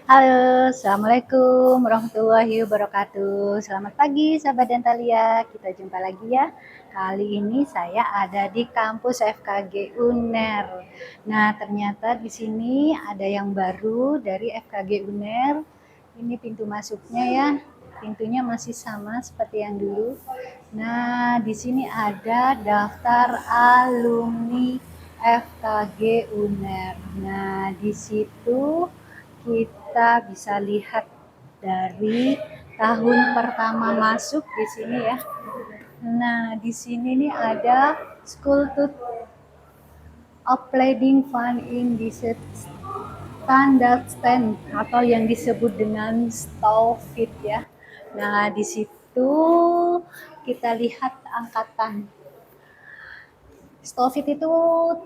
Halo, Assalamualaikum warahmatullahi wabarakatuh. Selamat pagi sahabat Dentalia, kita jumpa lagi ya. Kali ini saya ada di kampus FKG UNER. Nah, ternyata di sini ada yang baru dari FKG UNER. Ini pintu masuknya ya. Pintunya masih sama seperti yang dulu. Nah, di sini ada daftar alumni FKG UNER. Nah, di situ kita bisa lihat dari tahun pertama masuk di sini ya. Nah, di sini nih ada School to Upleading Fund in Standard Stand atau yang disebut dengan STOFIT ya. Nah, di situ kita lihat angkatan. STOFIT itu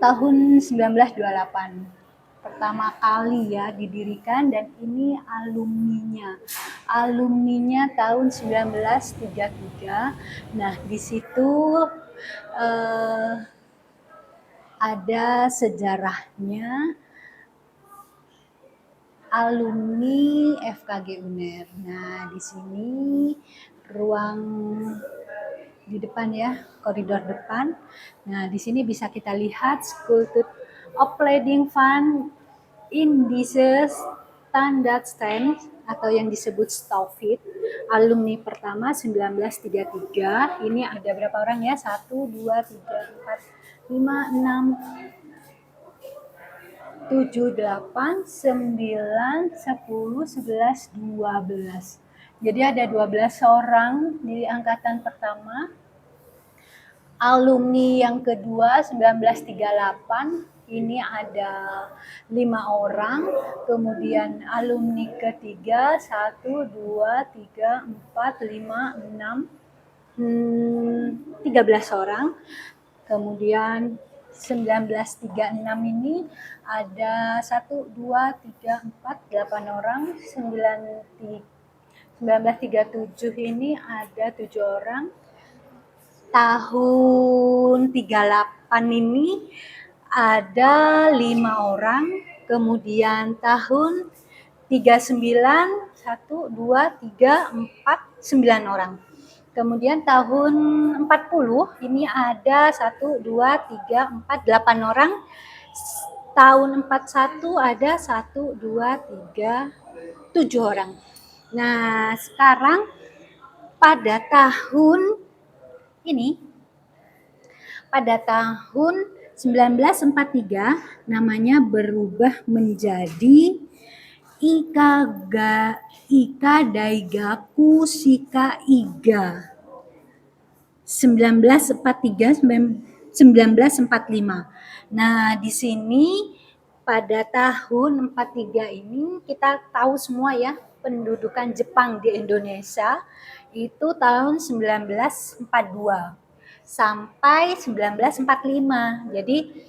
tahun 1928. Pertama kali ya didirikan dan ini alumninya tahun 1933. Nah, di situ ada sejarahnya alumni FKG UNER. Nah, di sini ruang di depan ya, koridor depan. Nah, di sini bisa kita lihat School to Upleading Fund Indices Standard Stand atau yang disebut STOFIT, alumni pertama 1933. Ini ada berapa orang ya? 1, 2, 3, 4, 5, 6, 7, 8, 9, 10, 11, 12. Jadi ada 12 orang di angkatan pertama. Alumni yang kedua 1938 ini ada 5 orang, kemudian alumni ketiga 1, 2, 3, 4, 5, 6, 13 orang, kemudian 1936 ini ada 1, 2, 3, 4, 8 orang, 1937 ini ada 7 orang, tahun 38 ini ada 5 orang, kemudian tahun 39 1 2 3 4 9 orang. Kemudian tahun 40 ini ada 1 2 3 4 8 orang. Tahun 41 ada 1 2 3 7 orang. Nah, sekarang pada tahun tahun 1943 namanya berubah menjadi Ika Daigaku Shika Iga 1945. Nah, di sini pada tahun 43 ini kita tahu semua ya, pendudukan Jepang di Indonesia itu tahun 1942 sampai 1945. Jadi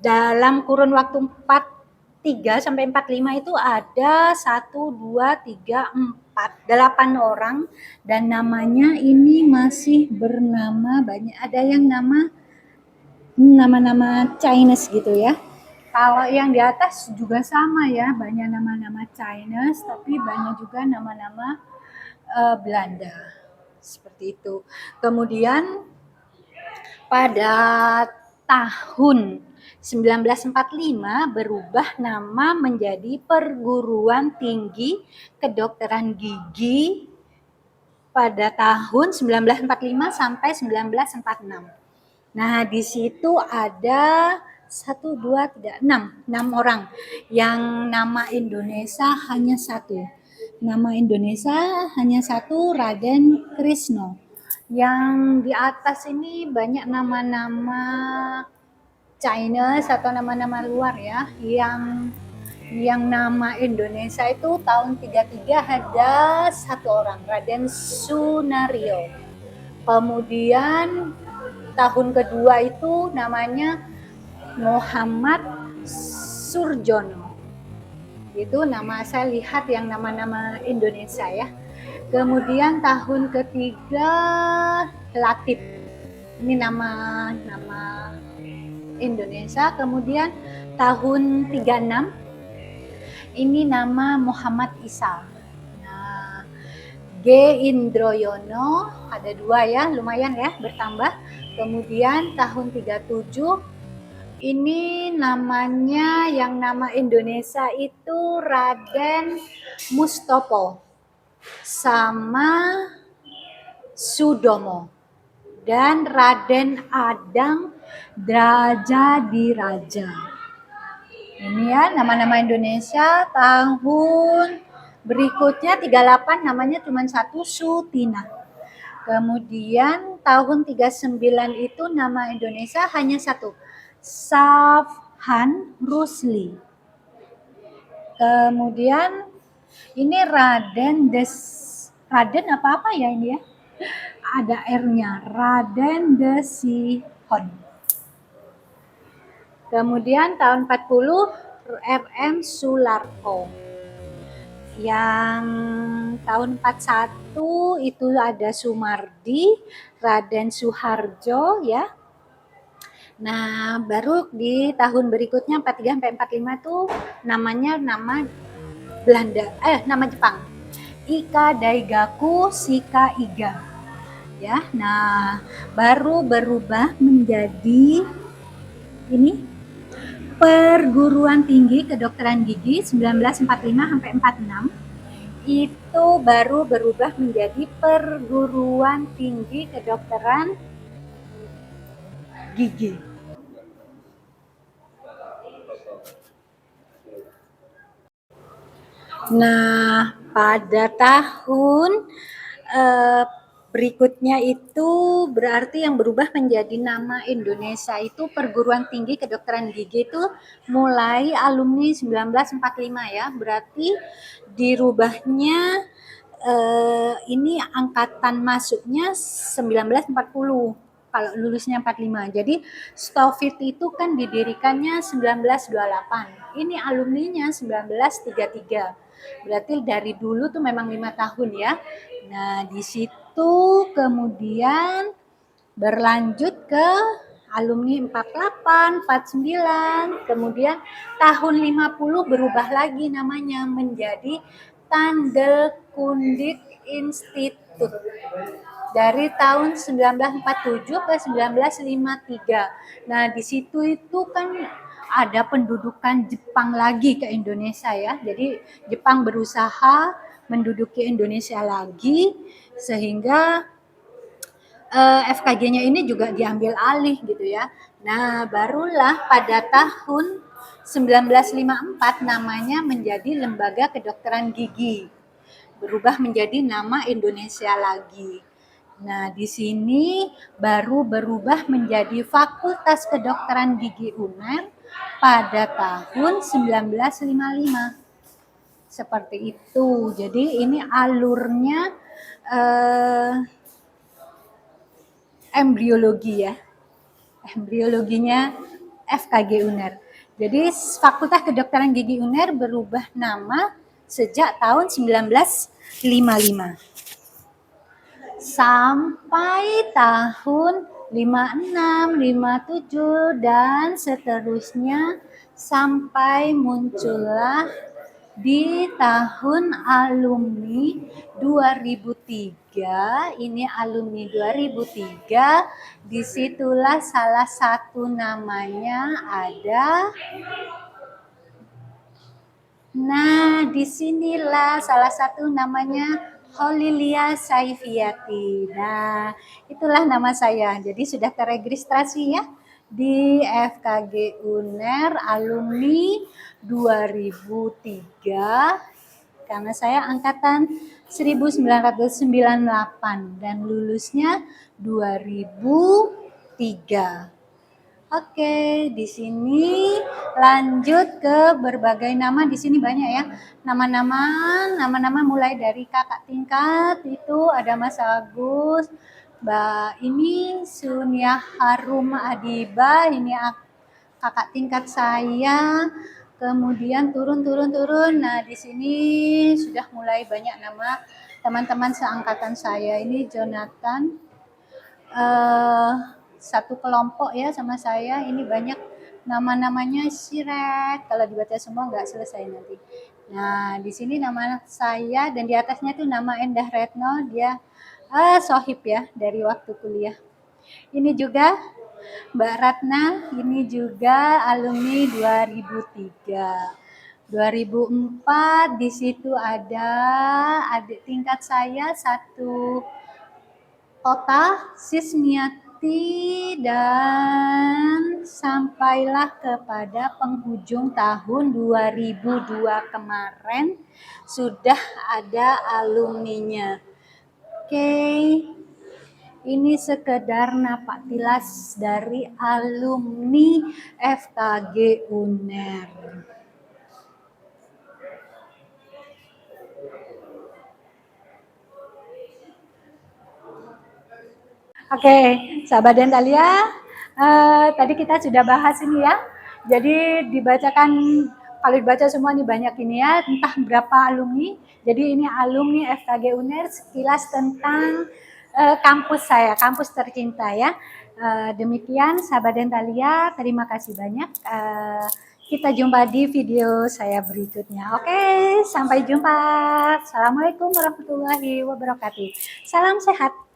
dalam kurun waktu 43 sampai 45 itu ada 1, 2, 3, 4, 8 orang dan namanya ini masih bernama banyak, ada yang nama-nama Chinese gitu ya. Kalau yang di atas juga sama ya, banyak nama-nama Chinese tapi banyak juga nama-nama Belanda. Seperti itu. Kemudian pada tahun 1945 berubah nama menjadi Perguruan Tinggi Kedokteran Gigi pada tahun 1945 sampai 1946. Nah, di situ ada 1, 2, 3, 6 orang yang nama Indonesia hanya satu. Nama Indonesia hanya satu, Raden Krisno. Yang di atas ini banyak nama-nama Chinese atau nama-nama luar ya. Yang nama Indonesia itu tahun 33 ada 1 orang, Raden Sunario. Kemudian tahun kedua itu namanya Muhammad Surjono. Itu nama, saya lihat yang nama-nama Indonesia ya. Kemudian tahun ketiga Latif. Ini nama Indonesia. Kemudian tahun 36 ini nama Muhammad Isa. Nah, G. Indroyono, ada 2 ya, lumayan ya bertambah. Kemudian tahun 37 ini namanya, yang nama Indonesia itu Raden Mustopo sama Sudomo dan Raden Adang Drajadiraja. Ini ya nama-nama Indonesia. Tahun berikutnya 38 namanya cuma satu, Sutina. Kemudian tahun 39 itu nama Indonesia hanya satu, Safhan Rusli. Kemudian ini Raden apa ya ini ya? Ada R-nya, Raden Desihon. Kemudian tahun 40 RM Sularto. Yang tahun 41 itu ada Sumardi, Raden Suharjo ya. Nah, baru di tahun berikutnya 43 sampai 45 tuh namanya nama Belanda, nama Jepang. Ika Daigaku Shika Iga. Ya, nah baru berubah menjadi ini Perguruan Tinggi Kedokteran Gigi 1945 sampai 46. Itu baru berubah menjadi Perguruan Tinggi Kedokteran Gigi. Nah, pada tahun berikutnya itu berarti yang berubah menjadi nama Indonesia itu Perguruan Tinggi Kedokteran Gigi itu mulai alumni 1945 ya. Berarti dirubahnya ini angkatan masuknya 1940. Kalau lulusnya 45. Jadi Stovit itu kan didirikannya 1928. Ini alumninya 1933. Berarti dari dulu tuh memang 5 tahun ya. Nah, di situ kemudian berlanjut ke alumni 48, 49, kemudian tahun 50 berubah lagi namanya menjadi Tandel Kundit Institute. Dari tahun 1947 ke 1953. Nah, di situ itu kan ada pendudukan Jepang lagi ke Indonesia ya. Jadi Jepang berusaha menduduki Indonesia lagi sehingga FKG-nya ini juga diambil alih gitu ya. Nah, barulah pada tahun 1954 namanya menjadi Lembaga Kedokteran Gigi. Berubah menjadi nama Indonesia lagi. Nah, di sini baru berubah menjadi Fakultas Kedokteran Gigi UNER pada tahun 1955. Seperti itu. Jadi ini alurnya embriologi ya. Embriologinya FKG UNER. Jadi Fakultas Kedokteran Gigi UNER berubah nama sejak tahun 1955. Sampai tahun 56, 57 dan seterusnya sampai muncullah di tahun alumni 2003. Ini alumni 2003, disitulah salah satu namanya ada. Nah, disinilah salah satu namanya Holilia Saifiyati. Nah, itulah nama saya. Jadi sudah teregistrasi ya di FKG UNER alumni 2003 karena saya angkatan 1998 dan lulusnya 2003. Oke, di sini lanjut ke berbagai nama. Di sini banyak ya nama-nama mulai dari kakak tingkat itu ada Mas Agus, Mbak ini Sunia Harum Adiba, ini kakak tingkat saya. Kemudian turun. Nah, di sini sudah mulai banyak nama teman-teman seangkatan saya. Ini Jonathan. Satu kelompok ya sama saya, ini banyak nama-namanya Siret. Kalau dibaca semua nggak selesai nanti. Nah, di sini nama saya dan di atasnya tuh nama Endah Retno, dia sohib ya dari waktu kuliah. Ini juga Mbak Ratna, ini juga alumni 2003. 2004 di situ ada adik tingkat saya satu kota, Sismiati, dan sampailah kepada penghujung tahun 2002 kemarin sudah ada alumninya. Oke, ini sekedar napak tilas dari alumni FKG UNER. Oke, sahabat Dentalia, tadi kita sudah bahas ini ya. Jadi dibacakan, kalau dibaca semua ini banyak ini ya, entah berapa alumni. Jadi ini alumni FKG UNER sekilas tentang kampus saya, kampus tercinta ya. Demikian sahabat Dentalia, terima kasih banyak. Kita jumpa di video saya berikutnya. Oke, sampai jumpa. Assalamualaikum warahmatullahi wabarakatuh. Salam sehat.